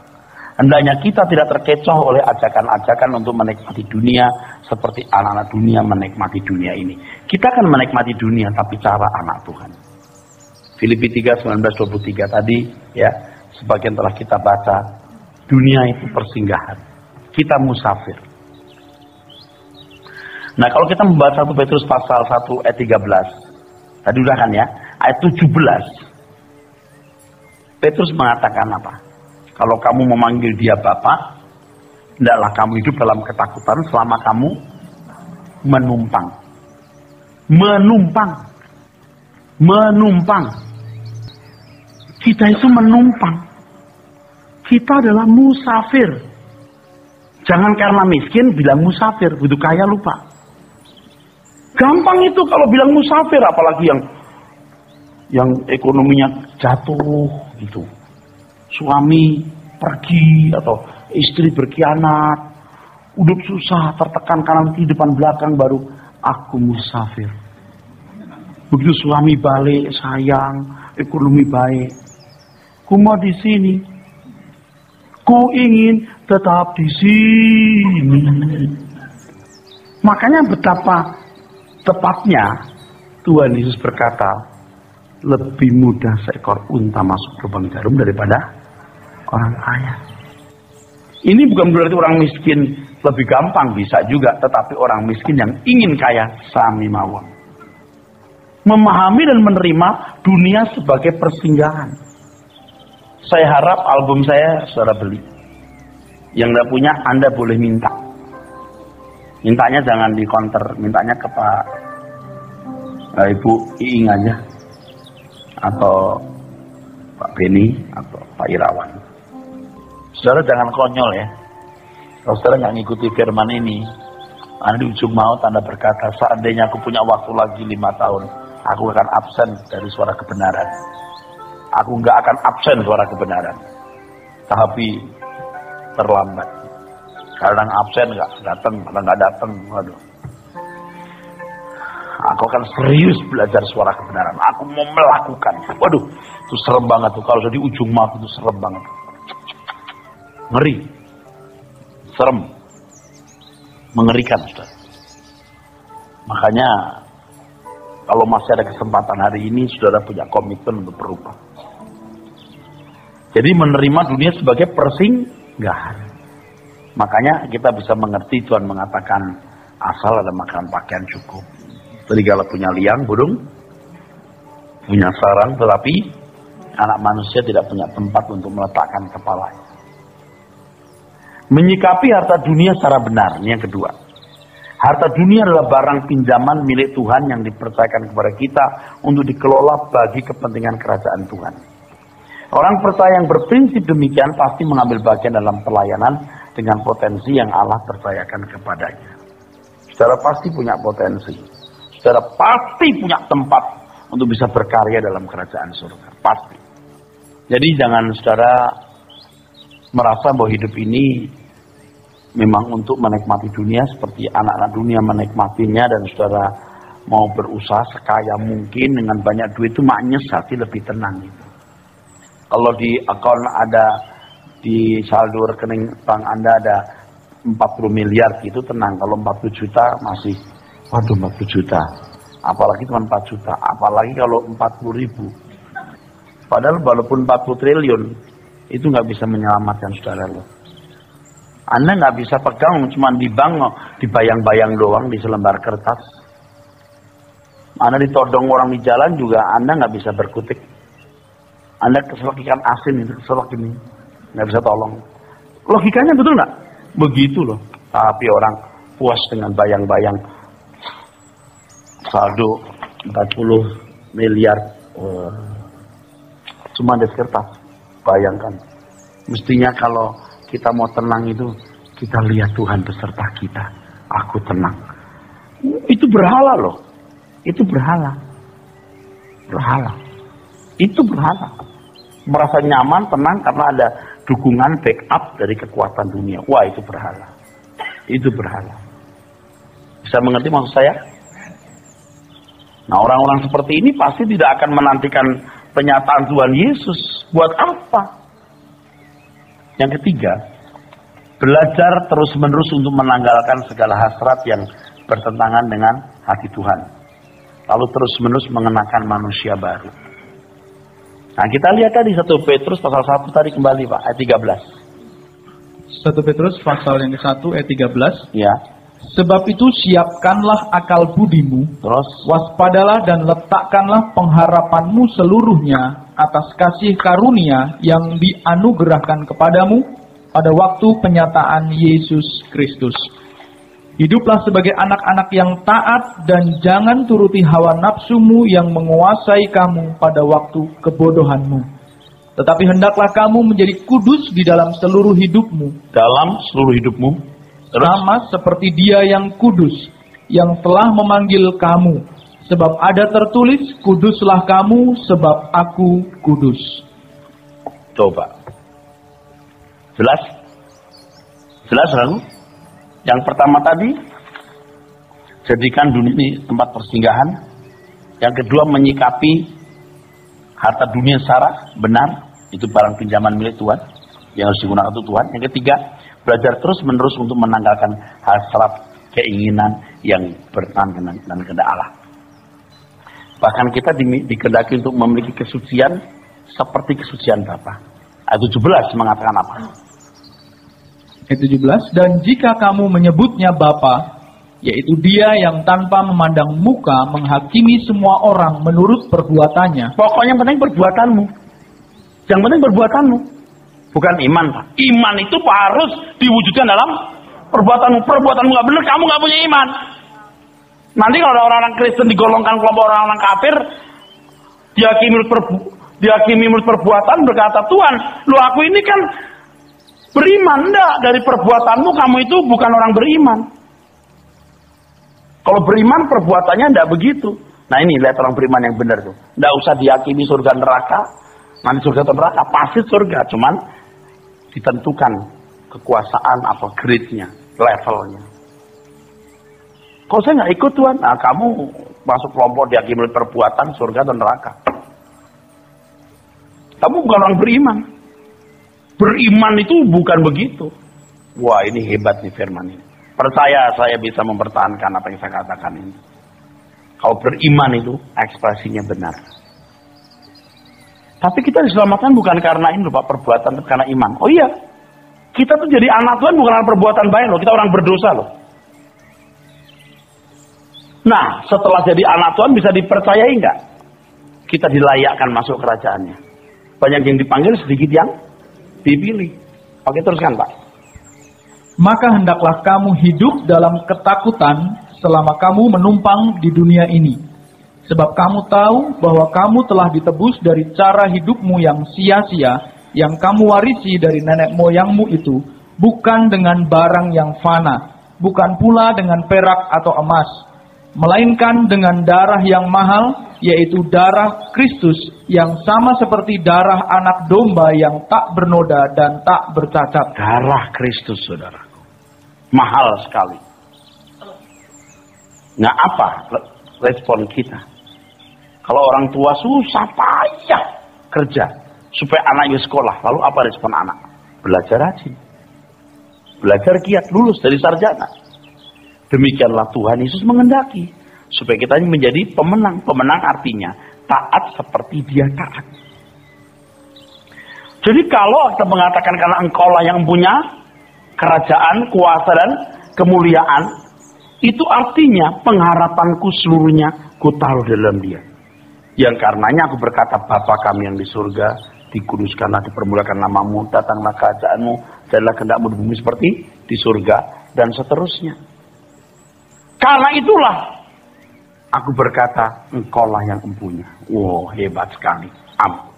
Hendaknya kita tidak terkecoh oleh ajakan-ajakan untuk menikmati dunia seperti anak-anak dunia menikmati dunia ini. Kita akan menikmati dunia tapi cara anak Tuhan. Filipi 3:19-23 tadi ya, sebagian telah kita baca, dunia itu persinggahan. Kita musafir. Nah, kalau kita membaca 1 Petrus pasal 1 ayat 13. Tadi udah kan ya, ayat 17. Petrus mengatakan apa? Kalau kamu memanggil Dia Bapa, hendaklah kamu hidup dalam ketakutan selama kamu menumpang. Menumpang. Kita itu menumpang. Kita adalah musafir. Jangan karena miskin bilang musafir, butuh kaya lupa. Gampang itu kalau bilang musafir, apalagi yang ekonominya jatuh gitu. Suami pergi atau istri berkhianat, hidup susah, tertekan kanan kiri depan belakang, baru aku musafir. Begitu suami balik, sayang, ekonomi baik. Ku mau di sini, ku ingin tetap di sini. Makanya betapa tepatnya Tuhan Yesus berkata, lebih mudah seekor unta masuk lubang jarum daripada orang kaya. Ini bukan berarti orang miskin lebih gampang, bisa juga, tetapi orang miskin yang ingin kaya sami mawon. Memahami dan menerima dunia sebagai persinggahan. Saya harap album saya saudara beli. Yang tidak punya Anda boleh minta. Mintanya jangan di counter, mintanya ke Pak Ibu Iing aja, atau Pak Beni atau Pak Irawan. Saudara jangan konyol ya. Kalau saudara nggak ngikuti firman ini, Anda di ujung maut Anda berkata, seandainya aku punya waktu lagi 5 tahun, aku akan absen dari suara kebenaran. Aku nggak akan absen suara kebenaran. Tapi terlambat. Kadang absen nggak datang, kadang nggak datang. Waduh. Aku akan serius belajar suara kebenaran. Aku mau melakukan. Waduh, itu serem banget tuh. Kalau di ujung maut itu serem banget. Ngeri. Serem. Mengerikan, Ustaz. Makanya Kalau masih ada kesempatan hari ini, saudara punya komitmen untuk berubah. Jadi menerima dunia sebagai persinggahan. Makanya kita bisa mengerti Tuhan mengatakan, asal ada makan pakaian cukup. Serigala punya liang, burung punya sarang, tetapi anak manusia tidak punya tempat untuk meletakkan kepalanya. Menyikapi harta dunia secara benar, ini yang kedua. Harta dunia adalah barang pinjaman milik Tuhan yang dipercayakan kepada kita untuk dikelola bagi kepentingan kerajaan Tuhan. Orang percaya yang berprinsip demikian pasti mengambil bagian dalam pelayanan dengan potensi yang Allah percayakan kepadanya. Saudara pasti punya potensi. Saudara pasti punya tempat untuk bisa berkarya dalam kerajaan surga. Pasti. Jadi jangan saudara merasa bahwa hidup ini memang untuk menikmati dunia seperti anak-anak dunia menikmatinya, dan saudara mau berusaha sekaya mungkin dengan banyak duit itu maknyes hati lebih tenang gitu. Kalau di akun ada, di saldo rekening bank Anda ada 40 miliar gitu tenang. Kalau 40 juta masih, waduh 40 juta. Apalagi cuma 4 juta. Apalagi kalau 40 ribu. Padahal walaupun 40 triliun itu nggak bisa menyelamatkan saudara loh. Anda nggak bisa pegang cuma di bank, dibayang-bayang doang di selembar kertas. Anda ditodong orang di jalan juga Anda nggak bisa berkutik. Anda keselak ikan asin itu, keselak ini nggak bisa tolong. Logikanya betul nggak? Begitu loh. Tapi orang puas dengan bayang-bayang saldo 40 miliar cuma di kertas. Bayangkan. Mestinya kalau kita mau tenang itu, kita lihat Tuhan beserta kita. Aku tenang. Itu berhala loh. Itu berhala. Berhala. Itu berhala. Merasa nyaman, tenang karena ada dukungan backup dari kekuatan dunia. Wah, itu berhala. Itu berhala. Bisa mengerti maksud saya? Nah, orang-orang seperti ini pasti tidak akan menantikan penyataan Tuhan Yesus. Buat apa? Yang ketiga, belajar terus-menerus untuk menanggalkan segala hasrat yang bertentangan dengan hati Tuhan. Lalu terus-menerus mengenakan manusia baru. Nah, kita lihat tadi 1 Petrus pasal 1 tadi kembali Pak, ayat 13. 1 Petrus pasal yang ke-1 ayat 13. Ya. Sebab itu siapkanlah akal budimu, Terus, waspadalah dan letakkanlah pengharapanmu seluruhnya atas kasih karunia yang dianugerahkan kepadamu pada waktu penyataan Yesus Kristus. Hiduplah sebagai anak-anak yang taat dan jangan turuti hawa nafsumu yang menguasai kamu pada waktu kebodohanmu. Tetapi hendaklah kamu menjadi kudus di dalam seluruh hidupmu. dalam seluruh hidupmu. Terus, Sama seperti Dia yang kudus, yang telah memanggil kamu. Sebab ada tertulis, kuduslah kamu sebab aku kudus. coba. Jelas? Jelas, Ragu? Yang pertama tadi, jadikan dunia ini tempat persinggahan. Yang kedua, menyikapi harta dunia secara benar. Itu barang pinjaman milik Tuhan, yang harus digunakan untuk Tuhan. Yang ketiga, belajar terus-menerus untuk menanggalkan hasrat keinginan yang bertentangan dengan kehendak Allah. Bahkan kita dikehendaki untuk memiliki kesucian seperti kesucian Bapa. Ayat 17 mengatakan apa? Ayat 17, dan jika kamu menyebutnya Bapa, yaitu Dia yang tanpa memandang muka menghakimi semua orang menurut perbuatannya. Pokoknya yang penting perbuatanmu. Yang penting perbuatanmu. Bukan iman, Pak. Iman itu harus diwujudkan dalam perbuatanmu. Perbuatanmu nggak benar, kamu nggak punya iman. Nanti kalau ada orang-orang Kristen digolongkan kelompok orang-orang kafir, dihakimi menurut perbuatan, berkata Tuhan, lu aku ini kan beriman. Enggak, dari perbuatanmu kamu itu bukan orang beriman. Kalau beriman perbuatannya enggak begitu. Nah ini lihat orang beriman yang benar tuh. Enggak usah dihakimi surga neraka. Nanti surga atau neraka pasti surga, cuman ditentukan kekuasaan apa grade-nya, levelnya. Kalau saya nggak ikut Tuhan, nah kamu masuk kelompok dihakimi oleh perbuatan surga dan neraka. Kamu bukan orang beriman. Beriman itu bukan begitu. Wah ini hebat nih firman ini. Percaya saya bisa mempertahankan apa yang saya katakan ini. Kalau beriman itu ekspresinya benar. Tapi kita diselamatkan bukan karena ini loh Pak, perbuatan, tapi karena iman. Oh iya, kita tuh jadi anak Tuhan bukan karena perbuatan baik loh, kita orang berdosa loh. Nah, setelah jadi anak Tuhan bisa dipercayai nggak? Kita dilayakkan masuk kerajaannya. Banyak yang dipanggil, sedikit yang dipilih. Oke, teruskan Pak. Maka hendaklah kamu hidup dalam ketakutan selama kamu menumpang di dunia ini. Sebab kamu tahu bahwa kamu telah ditebus dari cara hidupmu yang sia-sia, yang kamu warisi dari nenek moyangmu itu, bukan dengan barang yang fana, bukan pula dengan perak atau emas, melainkan dengan darah yang mahal, yaitu darah Kristus, yang sama seperti darah anak domba yang tak bernoda dan tak bercacat. Darah Kristus, saudaraku. Mahal sekali. Nah, apa respon kita? Kalau orang tua susah payah kerja supaya anaknya sekolah, lalu apa respon anak? Belajar rajin, belajar giat, lulus dari sarjana. Demikianlah Tuhan Yesus mengendaki supaya kita menjadi pemenang. Pemenang artinya taat seperti Dia taat. Jadi kalau kita mengatakan karena engkaulah yang punya kerajaan, kuasa dan kemuliaan, itu artinya pengharapanku seluruhnya ku taruh dalam Dia. Yang karenanya aku berkata, Bapa kami yang di surga, dikuduskanlah, dipermuliakan namamu, datanglah kerajaanmu, jadilah kehendakmu di bumi seperti di surga, dan seterusnya. Karena itulah aku berkata, engkaulah yang empunya. Wow, hebat sekali. Amin.